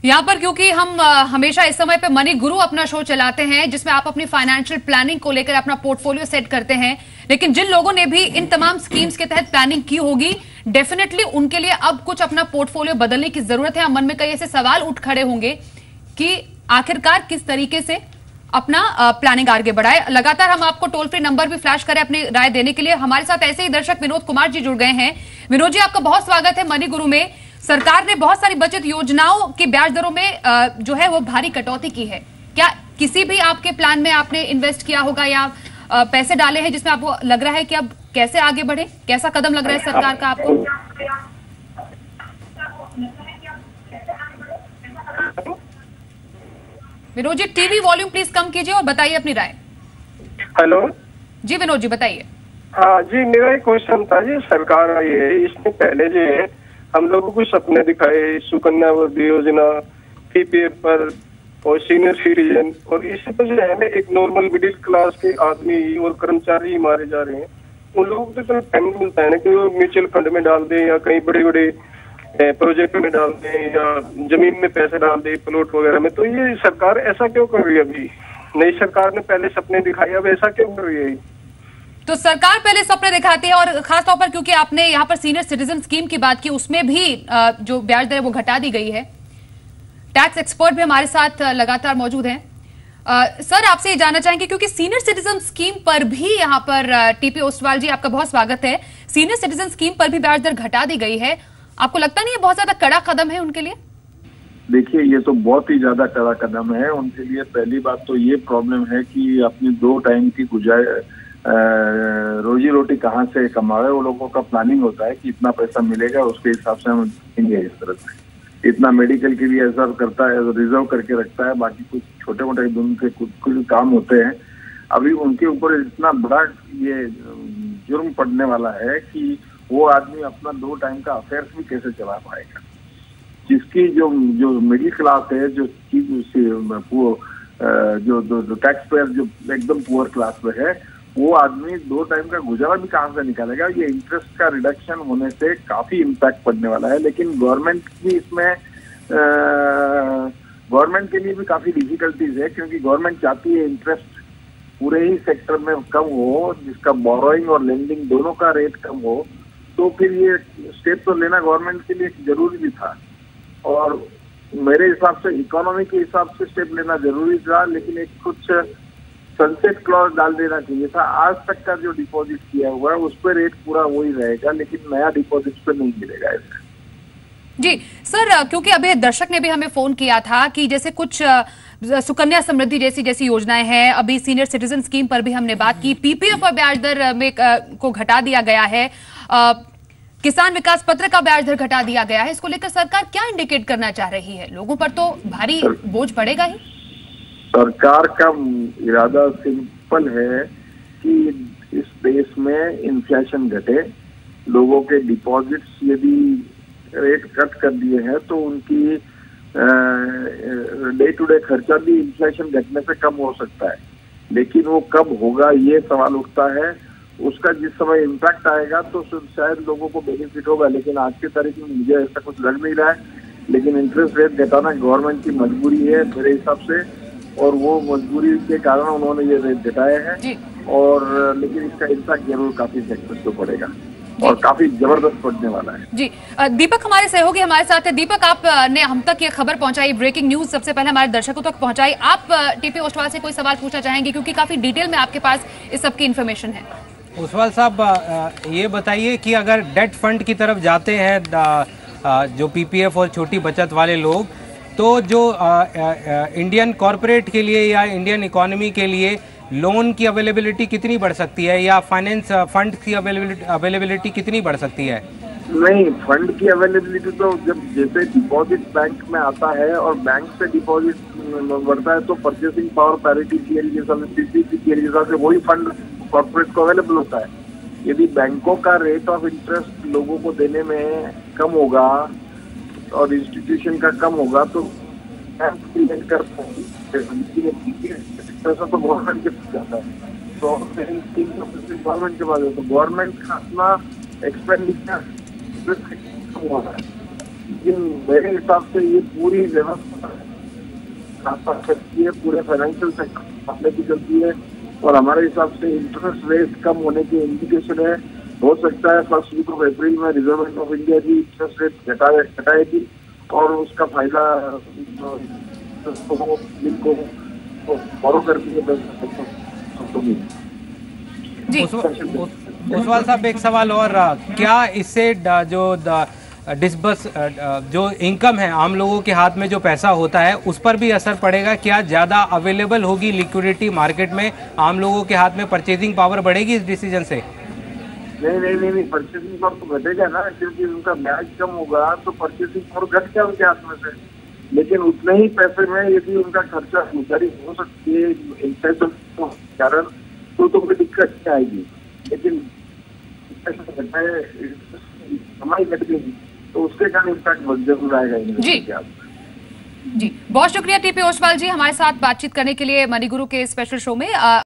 यहाँ पर क्योंकि हम हमेशा इस समय पे मनी गुरु अपना शो चलाते हैं जिसमें आप अपनी फाइनेंशियल प्लानिंग को लेकर अपना पोर्टफोलियो सेट करते हैं, लेकिन जिन लोगों ने भी इन तमाम स्कीम्स के तहत प्लानिंग की होगी डेफिनेटली उनके लिए अब कुछ अपना पोर्टफोलियो बदलने की जरूरत है। मन में कई ऐसे सवाल उठ खड़े होंगे कि आखिरकार किस तरीके से अपना प्लानिंग आगे बढ़ाए। लगातार हम आपको टोल फ्री नंबर भी फ्लैश करें अपनी राय देने के लिए। हमारे साथ ऐसे ही दर्शक विनोद कुमार जी जुड़ गए हैं। विनोद जी, आपका बहुत स्वागत है मनी गुरु में। सरकार ने बहुत सारी बचत योजनाओं की ब्याज दरों में जो है वो भारी कटौती की है। क्या किसी भी आपके प्लान में आपने इन्वेस्ट किया होगा या पैसे डाले हैं जिसमें आपको लग रहा है कि अब कैसे आगे बढ़े? कैसा कदम लग रहा है सरकार का आपको? Vinod ji, TV volume please come कीजिए और बताइए अपनी राय। हेलो जी विनोद जी, बताइए। हाँ जी, मेरा एक क्वेश्चन था जी। सरकार आई है, इसने पहले जो है हम लोगों को सपने दिखाए, सुकन्या समृद्धि योजना, पीपीएफ पर और सीनियर सिटीजन, और इससे तो जो है ना एक नॉर्मल मिडिल क्लास के आदमी और कर्मचारी मारे जा रहे हैं। उन लोगों को तो पेमेंट मिलता है ना कि वो म्यूचुअल फंड में डाल दें या कहीं बड़े बड़े प्रोजेक्ट में डाल दें या जमीन में पैसे डाल दें, प्लॉट वगैरह में। तो ये सरकार ऐसा क्यों कर रही है? अभी नई सरकार ने पहले सपने दिखाए, अब ऐसा क्यों कर रही है? तो सरकार पहले सपने दिखाती है, और खासतौर पर क्योंकि आपने यहाँ पर सीनियर सिटीजन स्कीम की बात की, उसमें भी जो ब्याज दर है वो घटा दी गई है। टैक्स एक्सपर्ट भी हमारे साथ लगातार मौजूद हैं। सर, आपसे ये जानना चाहेंगे क्योंकि सीनियर सिटीजन स्कीम पर भी यहाँ पर टीपी ओसवाल जी, आपका बहुत स्वागत है। सीनियर सिटीजन स्कीम पर भी ब्याज दर घटा दी गई है। आपको लगता नहीं है बहुत ज्यादा कड़ा कदम है उनके लिए? देखिए, ये तो बहुत ही ज्यादा कड़ा कदम है उनके लिए। पहली बात तो ये प्रॉब्लम है कि अपनी 2 टाइम की रोजी रोटी कहाँ से कमाए। वो लोगों का प्लानिंग होता है कि इतना पैसा मिलेगा, उसके हिसाब से हम देंगे। इस तरह से इतना मेडिकल के लिए रिजर्व करता है, रिजर्व करके रखता है। बाकी कुछ छोटे मोटे उनके कुछ काम होते हैं। अभी उनके ऊपर इतना बड़ा ये जुर्म पड़ने वाला है कि वो आदमी अपना 2 टाइम का अफेयर्स भी कैसे चला पाएगा। जिसकी जो मिडिल क्लास है, जो टैक्स पेयर जो एकदम पुअर क्लास में है, वो आदमी 2 टाइम का गुजारा भी कहाँ से निकालेगा। ये इंटरेस्ट का रिडक्शन होने से काफी इम्पैक्ट पड़ने वाला है। लेकिन गवर्नमेंट भी इसमें गवर्नमेंट के लिए भी काफी डिफिकल्टीज है, क्योंकि गवर्नमेंट चाहती है इंटरेस्ट पूरे ही सेक्टर में कम हो, जिसका बोरोइंग और लेंडिंग दोनों का रेट कम हो। तो फिर ये स्टेप तो लेना गवर्नमेंट के लिए जरूरी भी था, और मेरे हिसाब से इकोनॉमी के हिसाब से स्टेप लेना जरूरी था। लेकिन एक कुछ सनसेट क्लॉज डाल देना चाहिए था। आज तक का जो डिपॉजिट किया हुआ है उस पर रेट पूरा वही रहेगा, लेकिन नया डिपॉजिट पे नहीं मिलेगा ऐसे। जी सर, क्योंकि अभी दर्शक ने भी हमें फोन किया था कि जैसे कुछ सुकन्या समृद्धि जैसी योजनाएं हैं, अभी सीनियर सिटीजन स्कीम पर भी हमने बात की, पीपीएफ और ब्याज दर में को घटा दिया गया है, किसान विकास पत्र का ब्याज दर घटा दिया गया है। इसको लेकर सरकार क्या इंडिकेट करना चाह रही है? लोगों पर तो भारी बोझ पड़ेगा ही। सरकार का इरादा सिंपल है कि इस देश में इन्फ्लेशन घटे। लोगों के डिपॉजिट्स यदि रेट कट कर दिए हैं तो उनकी डे टू डे खर्चा भी इन्फ्लेशन घटने से कम हो सकता है। लेकिन वो कब होगा ये सवाल उठता है। उसका जिस समय इम्पैक्ट आएगा तो शायद लोगों को बेनिफिट होगा, लेकिन आज की तारीख में मुझे ऐसा कुछ लग नहीं रहा है। लेकिन इंटरेस्ट रेट घटाना गवर्नमेंट की मजबूरी है मेरे हिसाब से, और वो मजबूरी के कारण उन्होंने ये रेट घटाए हैं। और लेकिन इसका इम्पैक्ट जरूर काफी सेक्टर को पड़ेगा और काफी जबरदस्त पड़ने वाला है। जी, दीपक हमारे सहयोगी हमारे साथ है। दीपक, आपने हम तक ये खबर पहुंचाई, ब्रेकिंग न्यूज सबसे पहले हमारे दर्शकों तक पहुंचाई। आप टीपी ओसवाल से कोई सवाल पूछना चाहेंगे क्योंकि काफी डिटेल में आपके पास इस सब की इन्फॉर्मेशन है? ओसवाल साहब, ये बताइए कि अगर डेट फंड की तरफ जाते हैं जो पीपीएफ और छोटी बचत वाले लोग, तो जो इंडियन कॉरपोरेट के लिए या इंडियन इकोनॉमी के लिए लोन की अवेलेबिलिटी कितनी बढ़ सकती है, या फाइनेंस फंड की अवेलेबिलिटी कितनी बढ़ सकती है? नहीं, फंड की अवेलेबिलिटी तो जब जैसे डिपॉजिट बैंक में आता है और बैंक से डिपॉजिट बढ़ता है तो परचेसिंग पावर पैरिटी थियरी के हिसाब से वही फंड कॉर्पोरेट को अवेलेबल होता है। यदि बैंकों का रेट ऑफ इंटरेस्ट लोगों को देने में कम होगा और इंस्टीट्यूशन का कम होगा तो पैसा तो गवर्नमेंट के पास जाता है। तो गवर्नमेंट के पास जाता है, तो गवर्नमेंट का अपना एक्सपेंडिचर कम हो रहा है। लेकिन मेरे हिसाब से ये पूरी व्यवस्था चलती है, पूरे फाइनेंशियल सेक्टर की चलती है और हमारे हिसाब से इंटरेस्ट रेट कम होने की इंडिकेशन है। हो सकता है फर्स्ट वीक ऑफ अप्रैल में रिजर्व बैंक ऑफ इंडिया की इंटरेस्ट रेट घटाएगी और उसका फायदा फॉलो करती है। जी ओसवाल साहब, एक सवाल और, क्या इससे जो डिसबर्स जो इनकम है, आम लोगों के हाथ में जो पैसा होता है उस पर भी असर पड़ेगा? क्या ज़्यादा अवेलेबल होगी लिक्विडिटी मार्केट में, आम लोगों के हाथ में परचेजिंग पावर बढ़ेगी इस डिसीजन से? नहीं, परचेसिंग पावर तो घटेगा ना, क्योंकि उनका ब्याज कम होगा तो परचेसिंग पावर घट गया उनके हाथ में से। लेकिन उतने ही पैसे में यदि उनका खर्चा गुजारी हो सकती है इन्फ्लेशन के कारण तो कोई दिक्कत नहीं आएगी। लेकिन कमाई घट गई तो उसके कारण इम्पैक्ट जरूर आएगा। जी बहुत शुक्रिया टीपी ओसवाल जी हमारे साथ बातचीत करने के लिए मनी गुरु के स्पेशल शो में।